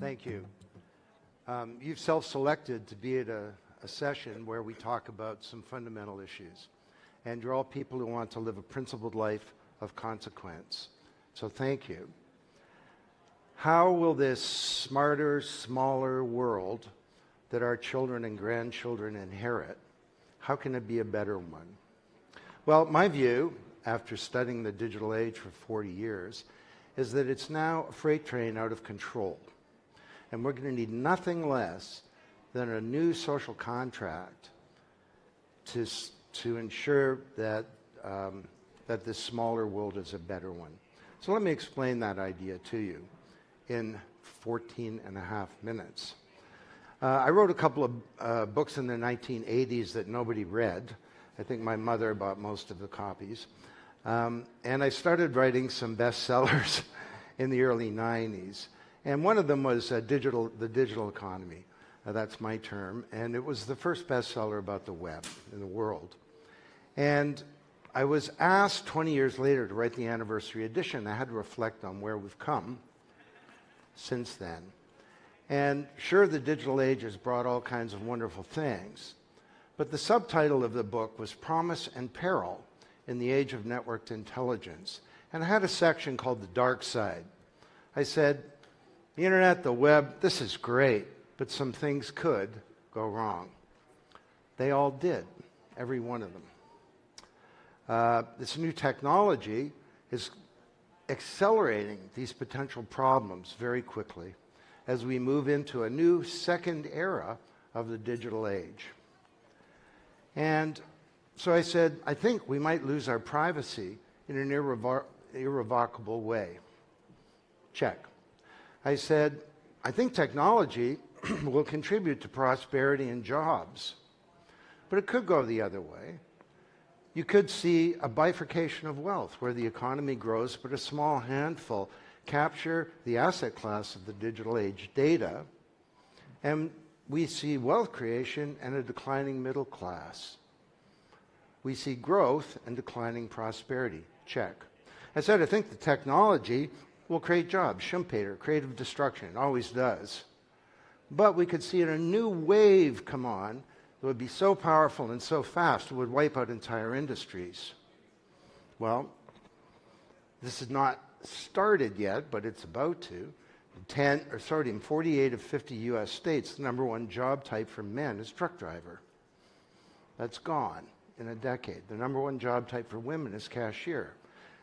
Thank you. You've self-selected to be at a session where we talk about some fundamental issues. And you're all people who want to live a principled life of consequence. So thank you. How will this smarter, smaller world that our children and grandchildren inherit, how can it be a better one? Well, my view, after studying the digital age for 40 years, is that it's now a freight train out of control. And we're going to need nothing less than a new social contract to ensure that, that this smaller world is a better one. So let me explain that idea to you in 14 and a half minutes. I wrote a couple of books in the 1980s that nobody read. I think my mother bought most of the copies. And I started writing some bestsellers in the early 90s. And one of them was the digital economy. That's my term. And it was the first bestseller about the web in the world. And I was asked 20 years later to write the anniversary edition. I had to reflect on where we've come since then. And sure, the digital age has brought all kinds of wonderful things. But the subtitle of the book was Promise and Peril in the Age of Networked Intelligence. And I had a section called The Dark Side. I said, the internet, the web, this is great, but some things could go wrong. They all did, every one of them. This new technology is accelerating these potential problems very quickly as we move into a new second era of the digital age. And so I said, I think we might lose our privacy in an irrevocable way. Check. I said, I think technology will contribute to prosperity and jobs, but it could go the other way. You could see a bifurcation of wealth where the economy grows, but a small handful capture the asset class of the digital age data, and we see wealth creation and a declining middle class. We see growth and declining prosperity. Check. I said, I think the technology will create jobs. Schumpeter, creative destruction, it always does. But we could see a new wave come on that would be so powerful and so fast it would wipe out entire industries. Well, this is not started yet, but it's about to. In 48 of 50 U.S. states, the number one job type for men is truck driver. That's gone in a decade. The number one job type for women is cashier.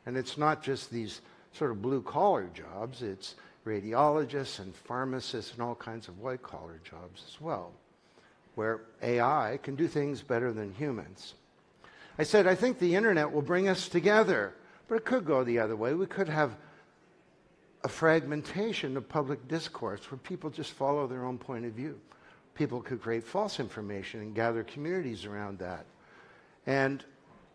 And it's not just these sort of blue-collar jobs, it's radiologists and pharmacists and all kinds of white-collar jobs as well, where AI can do things better than humans. I said, I think the internet will bring us together. But it could go the other way. We could have a fragmentation of public discourse where people just follow their own point of view. People could create false information and gather communities around that. And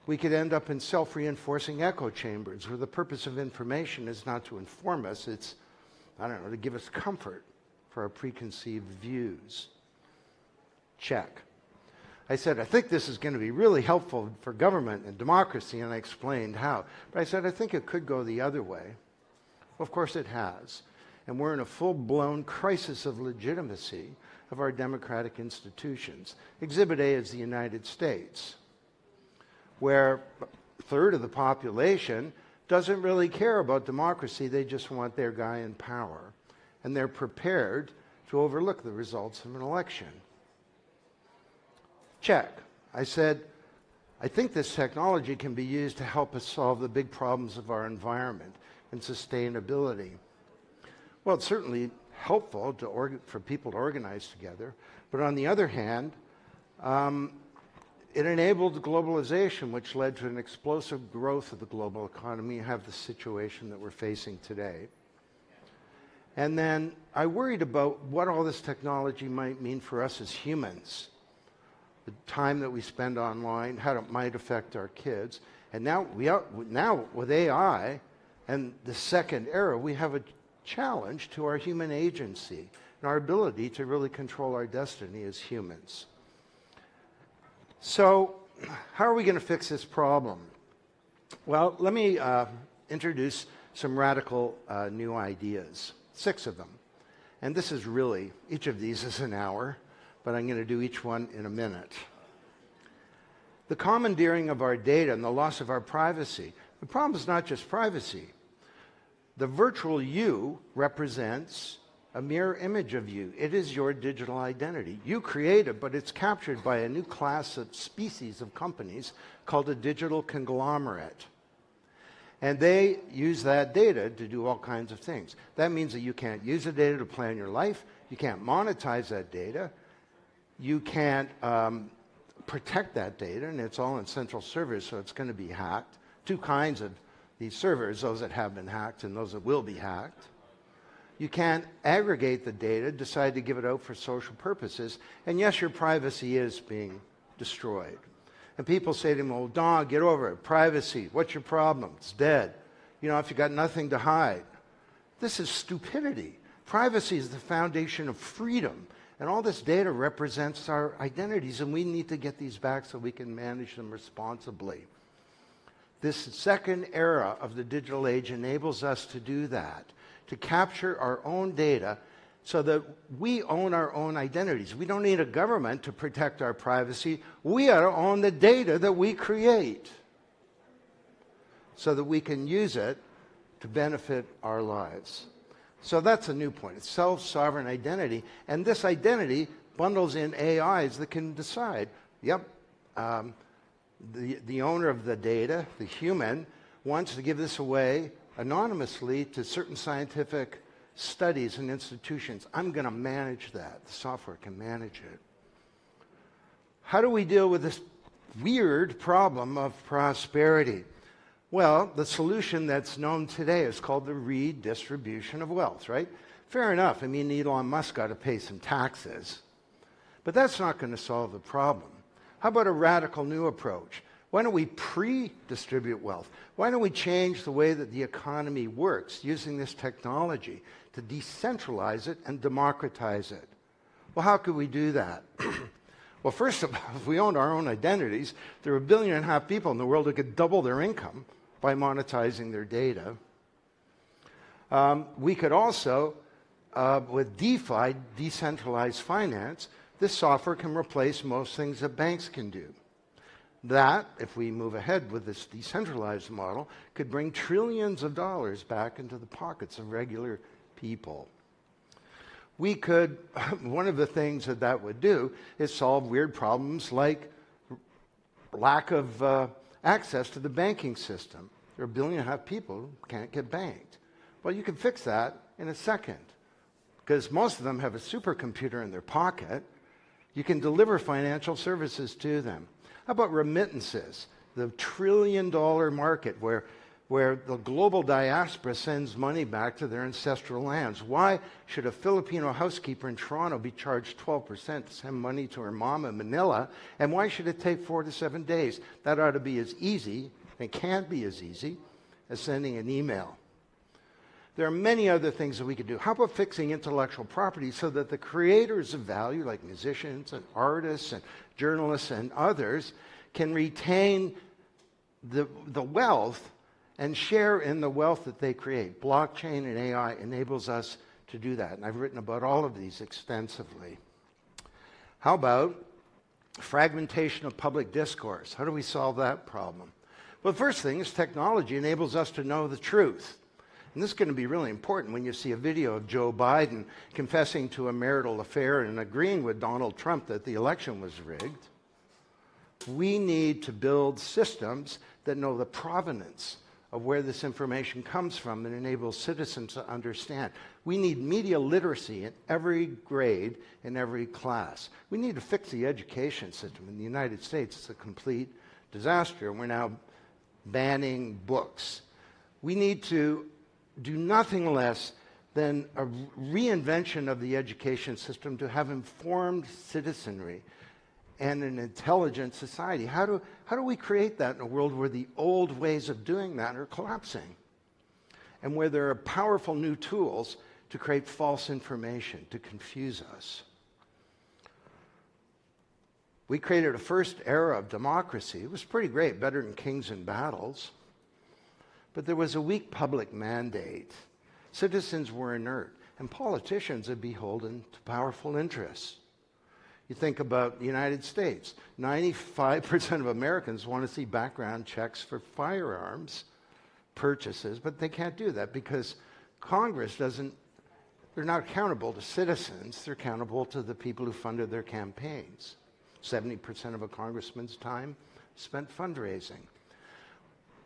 we could end up in self-reinforcing echo chambers where the purpose of information is not to inform us, it's, I don't know, to give us comfort for our preconceived views. Check. I said, I think this is going to be really helpful for government and democracy, and I explained how. But I said, I think it could go the other way. Well, of course it has. And we're in a full-blown crisis of legitimacy of our democratic institutions. Exhibit A is the United States, where a third of the population doesn't really care about democracy. They just want their guy in power. And they're prepared to overlook the results of an election. Check. I said, I think this technology can be used to help us solve the big problems of our environment and sustainability. Well, it's certainly helpful for people to organize together, but on the other hand, it enabled globalization, which led to an explosive growth of the global economy. You have the situation that we're facing today. And then I worried about what all this technology might mean for us as humans. The time that we spend online, how it might affect our kids. And now with AI and the second era, we have a challenge to our human agency and our ability to really control our destiny as humans. So how are we going to fix this problem? Well, let me introduce some radical new ideas, 6 of them. And this is really, each of these is an hour, but I'm going to do each one in a minute. The commandeering of our data and the loss of our privacy. The problem is not just privacy. The virtual you represents a mirror image of you. It is your digital identity. You create it, but it's captured by a new class of species of companies called a digital conglomerate. And they use that data to do all kinds of things. That means that you can't use the data to plan your life. You can't monetize that data. You can't protect that data, and it's all in central servers, so it's going to be hacked. Two kinds of these servers, those that have been hacked and those that will be hacked. You can't aggregate the data, decide to give it out for social purposes, and yes, your privacy is being destroyed. And people say to me, well, Don, get over it. Privacy, what's your problem? It's dead. You know, if you got nothing to hide. This is stupidity. Privacy is the foundation of freedom. And all this data represents our identities, and we need to get these back so we can manage them responsibly. This second era of the digital age enables us to do that, to capture our own data so that we own our own identities. We don't need a government to protect our privacy. We ought to own the data that we create so that we can use it to benefit our lives. So that's a new point. It's self-sovereign identity. And this identity bundles in AIs that can decide, yep, the owner of the data, the human, wants to give this away anonymously to certain scientific studies and institutions. I'm going to manage that. The software can manage it. How do we deal with this weird problem of prosperity? Well, the solution that's known today is called the redistribution of wealth, right? Fair enough. I mean, Elon Musk got to pay some taxes. But that's not going to solve the problem. How about a radical new approach? Why don't we pre-distribute wealth? Why don't we change the way that the economy works using this technology to decentralize it and democratize it? Well, how could we do that? Well, first of all, if we owned our own identities, there are 1.5 billion people in the world who could double their income by monetizing their data. We could also, with DeFi, decentralized finance, this software can replace most things that banks can do. That, if we move ahead with this decentralized model, could bring trillions of dollars back into the pockets of regular people. We could, one of the things that would do is solve weird problems like lack of access to the banking system. There are 1.5 billion people who can't get banked. Well, you can fix that in a second because most of them have a supercomputer in their pocket. You can deliver financial services to them. How about remittances, the $1 trillion market where the global diaspora sends money back to their ancestral lands? Why should a Filipino housekeeper in Toronto be charged 12% to send money to her mom in Manila? And why should it take 4 to 7 days? That ought to be as easy, and can be as easy, as sending an email. There are many other things that we could do. How about fixing intellectual property so that the creators of value, like musicians and artists and journalists and others, can retain the wealth and share in the wealth that they create? Blockchain and AI enables us to do that, and I've written about all of these extensively. How about fragmentation of public discourse? How do we solve that problem? Well, the first thing is technology enables us to know the truth. And this is going to be really important when you see a video of Joe Biden confessing to a marital affair and agreeing with Donald Trump that the election was rigged. We need to build systems that know the provenance of where this information comes from and enables citizens to understand. We need media literacy in every grade, in every class. We need to fix the education system. In the United States, it's a complete disaster. We're now banning books. We need to do nothing less than a reinvention of the education system to have informed citizenry and an intelligent society. How do we create that in a world where the old ways of doing that are collapsing and where there are powerful new tools to create false information, to confuse us? We created a first era of democracy. It was pretty great, better than kings and battles. But there was a weak public mandate. Citizens were inert. And politicians are beholden to powerful interests. You think about the United States. 95% of Americans want to see background checks for firearms purchases, but they can't do that because Congress doesn't, they're not accountable to citizens, they're accountable to the people who funded their campaigns. 70% of a congressman's time spent fundraising.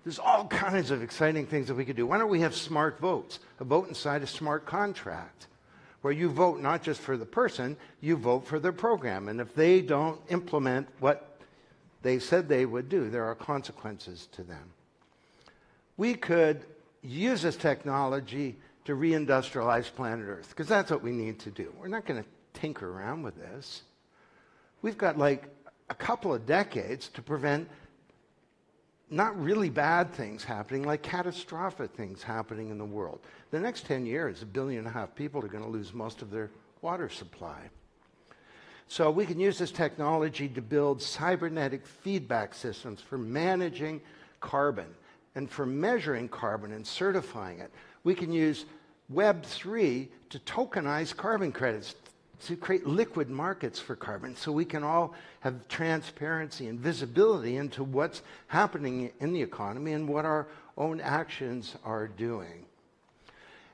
There's all kinds of exciting things that we could do. Why don't we have smart votes? A vote inside a smart contract, where you vote not just for the person, you vote for their program. And if they don't implement what they said they would do, there are consequences to them. We could use this technology to reindustrialize planet Earth, because that's what we need to do. We're not going to tinker around with this. We've got like a couple of decades to prevent not really bad things happening, like catastrophic things happening in the world. The next 10 years, 1.5 billion people are going to lose most of their water supply. So we can use this technology to build cybernetic feedback systems for managing carbon and for measuring carbon and certifying it. We can use Web3 to tokenize carbon credits, to create liquid markets for carbon, so we can all have transparency and visibility into what's happening in the economy and what our own actions are doing.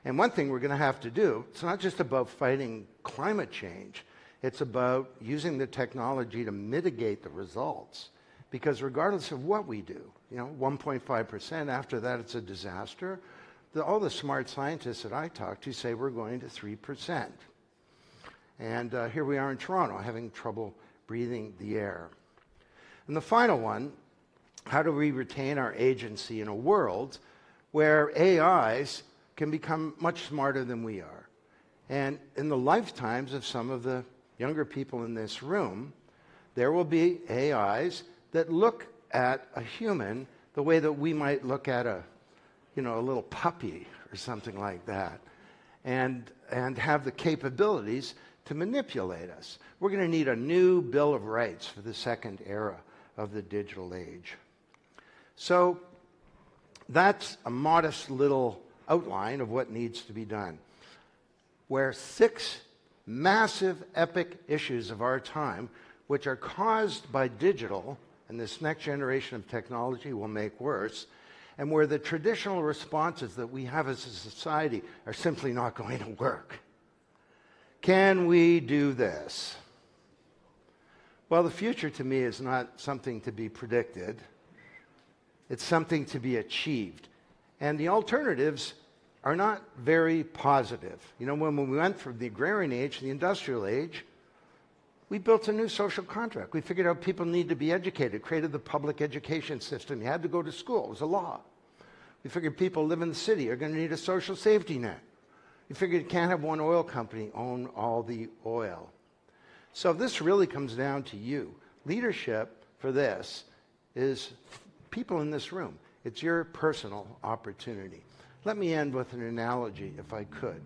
And one thing we're going to have to do, it's not just about fighting climate change, it's about using the technology to mitigate the results. Because regardless of what we do, 1.5%, after that it's a disaster. All the smart scientists that I talk to say we're going to 3%. And here we are in Toronto having trouble breathing the air. And the final one, how do we retain our agency in a world where AIs can become much smarter than we are? And in the lifetimes of some of the younger people in this room, there will be AIs that look at a human the way that we might look at a little puppy or something like that, and have the capabilities to manipulate us. We're going to need a new Bill of Rights for the second era of the digital age. So that's a modest little outline of what needs to be done, where 6 massive epic issues of our time, which are caused by digital, and this next generation of technology will make worse, and where the traditional responses that we have as a society are simply not going to work. Can we do this? Well, the future to me is not something to be predicted. It's something to be achieved. And the alternatives are not very positive. When we went from the agrarian age to the industrial age, we built a new social contract. We figured out people need to be educated, created the public education system. You had to go to school. It was a law. We figured people live in the city are going to need a social safety net. You figured you can't have one oil company own all the oil. So this really comes down to you. Leadership for this is people in this room. It's your personal opportunity. Let me end with an analogy, if I could.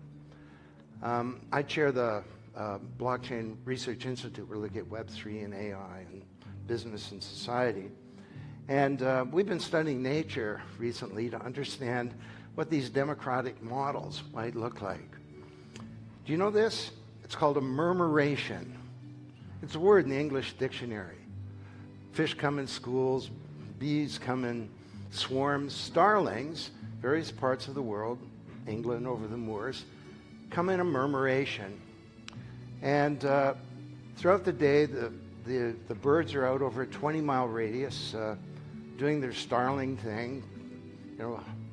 I chair the Blockchain Research Institute. We're looking at Web3 and AI and business and society. And we've been studying nature recently to understand what these democratic models might look like. Do you know this? It's called a murmuration. It's a word in the English dictionary. Fish come in schools, bees come in swarms, starlings, various parts of the world, England over the moors, come in a murmuration. And throughout the day, the birds are out over a 20-mile radius doing their starling thing,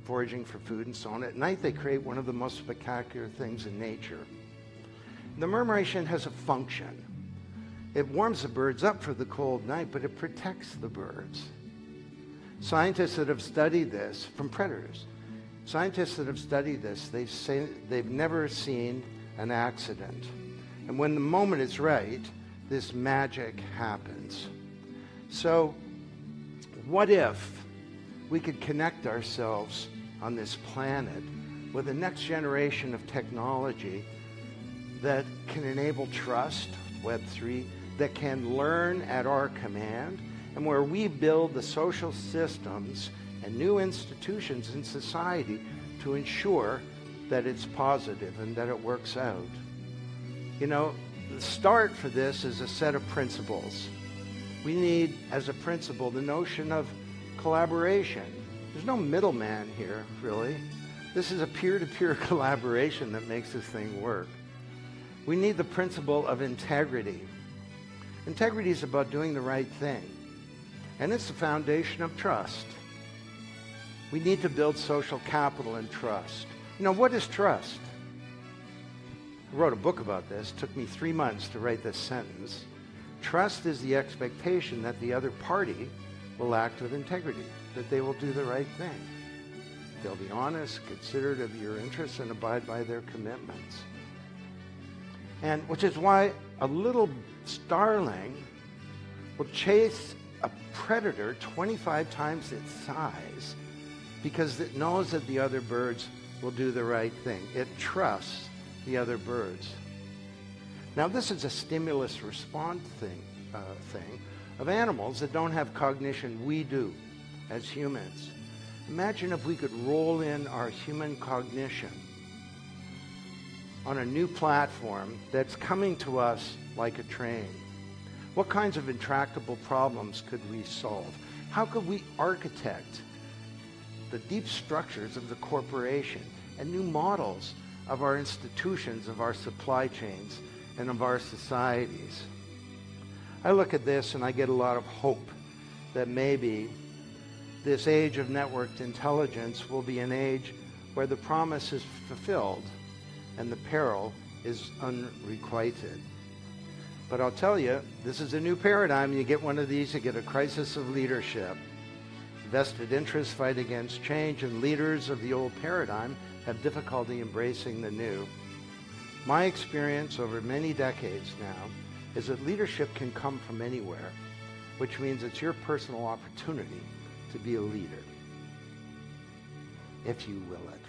foraging for food and so on. At night, they create one of the most spectacular things in nature. The murmuration has a function. It warms the birds up for the cold night, but it protects the birds. Scientists that have studied this from predators, scientists that have studied this, they say they've never seen an accident. And when the moment is right, this magic happens. So what if we could connect ourselves on this planet with the next generation of technology that can enable trust, Web3, that can learn at our command, and where we build the social systems and new institutions in society to ensure that it's positive and that it works out. You know, the start for this is a set of principles. We need, as a principle, the notion of collaboration. There's no middleman here, really. This is a peer-to-peer collaboration that makes this thing work. We need the principle of integrity. Integrity is about doing the right thing, and it's the foundation of trust. We need to build social capital and trust. You know, what is trust? I wrote a book about this. It took me 3 months to write this sentence. Trust is the expectation that the other party will act with integrity, that they will do the right thing. They'll be honest, considerate of your interests, and abide by their commitments. And which is why a little starling will chase a predator 25 times its size, because it knows that the other birds will do the right thing. It trusts the other birds. Now, this is a stimulus response thing of animals that don't have cognition. We do as humans. Imagine if we could roll in our human cognition on a new platform that's coming to us like a train. What kinds of intractable problems could we solve? How could we architect the deep structures of the corporation and new models of our institutions, of our supply chains, and of our societies? I look at this and I get a lot of hope that maybe this age of networked intelligence will be an age where the promise is fulfilled and the peril is unrequited. But I'll tell you, this is a new paradigm. You get one of these, you get a crisis of leadership. Vested interests fight against change, and leaders of the old paradigm have difficulty embracing the new. My experience over many decades now is that leadership can come from anywhere, which means it's your personal opportunity to be a leader, if you will it.